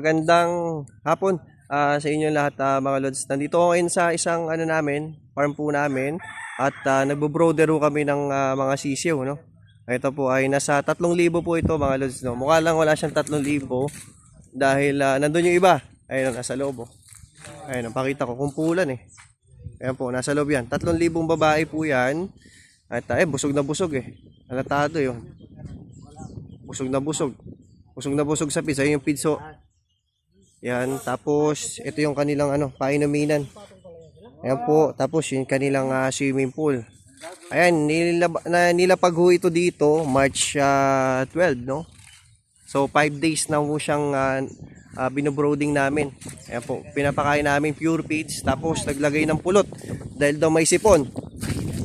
Magandang hapon sa inyo lahat mga lods. Nandito ako ngayon sa isang farm po namin at nagbo-brooder po kami ng mga sisiw, no. Ito po ay nasa 3,000 po ito mga lods, no. Mukha lang wala siyang 3,000 dahil nandun yung iba. Ayun, nasa loob. Ayun, pakita ko kumpulan eh. Ayan po, nasa loob yan. 3,000 babae po yan. At busog na busog eh. Halatado yun. Busog na busog. Busog na busog sa pizza. Ayun yung pizza. Yan, tapos ito yung kanilang painuminan. Ayan po, tapos yung kanilang swimming pool. Ayan, nilapag ho ito dito March 12, no? So 5 days na ho siyang binobrooding namin. Ayan po, pinapakain namin pure feeds, tapos naglagay ng pulot dahil daw may sipon.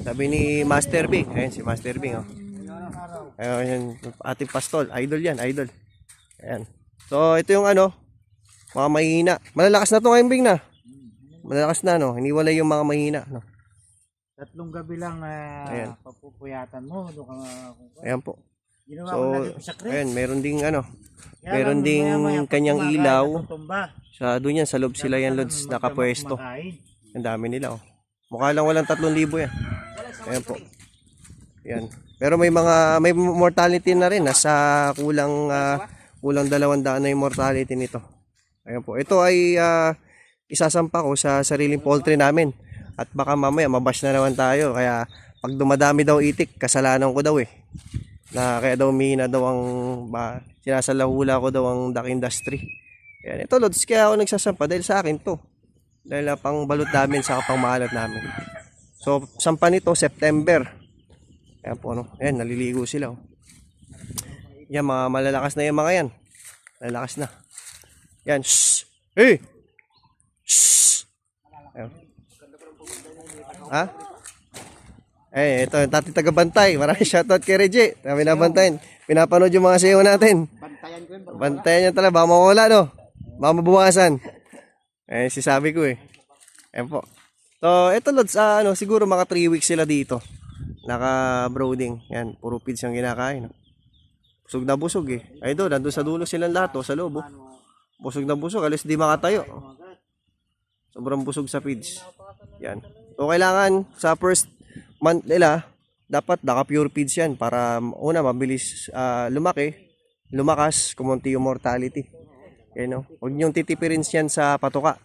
Sabi ni Master Bing. Ayan si Master Bing, oh. Ayan, ating pastol, idol yan, idol. Ayan. So ito yung mga mahina. Malalakas na to ngayon, Bing, na. Malalakas na, no. Hiniwalay yung mga mahina, no. 3 gabi lang papupuyatan mo. Ayan po. So, ayan, meron ding meron ding kanyang ilaw. Sa doon yan, sa loob sila yan, lods, nakapwesto. Ang dami nila, oh. Mukha lang walang 3,000 yan. Ayan po. Ayan. Pero may mortality na rin. Nasa kulang 200 na yung mortality nito. Ayan po. Ito ay isasampa ko sa sariling poultry namin. At baka mamaya mabash na naman tayo. Kaya pag dumadami daw itik, kasalanan ko daw eh. Na kaya daw umihina daw ang sinasalahula ko daw ang duck industry. Ayan. Ito lods, kaya ako nagsasampa dahil sa akin to. Dahil pang balot namin sa pang maalat namin. So sampa nito September. Ayan po, no. Ayan, naliligo sila, oh. Yan, mga malalakas na yung mga yan. Malalakas na. Yan. Shhh! Hey! Shhh! Ayan. Ha? Ito yung tati tagabantay. Maraming shoutout kay Reggie. Binabantayan. Pinapanood yung mga sayo natin. Bantayan yan talaga. Baka mawala, no? Baka mabuwasan. Sisabi ko eh. Ayan po. So, ito lods, siguro mga 3 weeks sila dito. Naka-brooding. Yan, puro feeds yung kinakain, no? Busog na busog eh. Ay doon, nandun sa dulo silang lahat, sa loob. Busog na busog, alis di makatayo. Sobrang busog sa feeds. Yan. So kailangan sa first month nila, dapat naka-pure feeds yan para una mabilis lumakas, kumunti yung mortality. Okay, no? Huwag niyong titipirin yan sa patuka.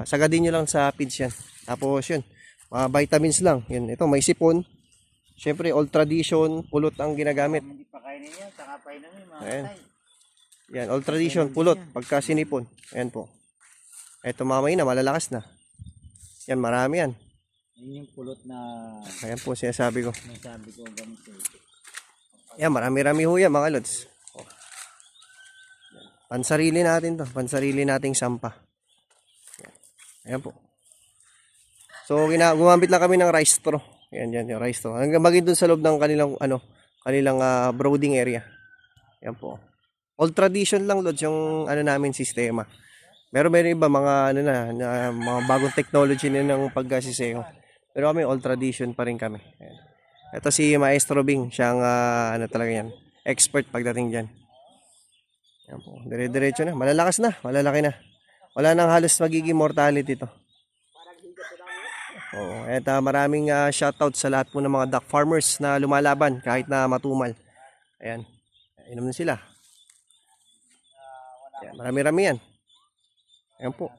Sagadin nyo lang sa feeds yan. Tapos yun, mga vitamins lang. Yan. Ito, may sipon. Siyempre, old tradition, pulot ang ginagamit. Hindi pa kainin yan, saka painumin mga Ayan. patay. Yan, old tradition, pulot, pagka sinipon. Ayan po. Ito mamay na, malalakas na. Yan, marami yan. Yan yung pulot na Ayan po, sinasabi ko. nasabi ko ang gamit ko. Yan, marami-rami ho yan, mga lods. Oh. Pansarili natin to, pansarili nating sampa. Ayan po. So, gumamit lang kami ng rice straw. Yan, yung rice straw. Hanggang maging dun sa loob ng kanilang brooding area. Yan po. Old tradition lang, lods, yung namin sistema. Meron iba mga mga bagong technology na ng pagkasiseho. Pero kami old tradition pa rin kami. Ayan. Ito si Maestro Bing, siyang talaga yan, expert pagdating diyan. Yan po. Dire-diretso na, malalakas na, malalaki na. Wala nang halos magiging mortality to. Oo, at maraming shoutout sa lahat po ng mga duck farmers na lumalaban kahit na matumal. Ayan. Inom na sila. Ayan, marami-rami yan. Ayan po.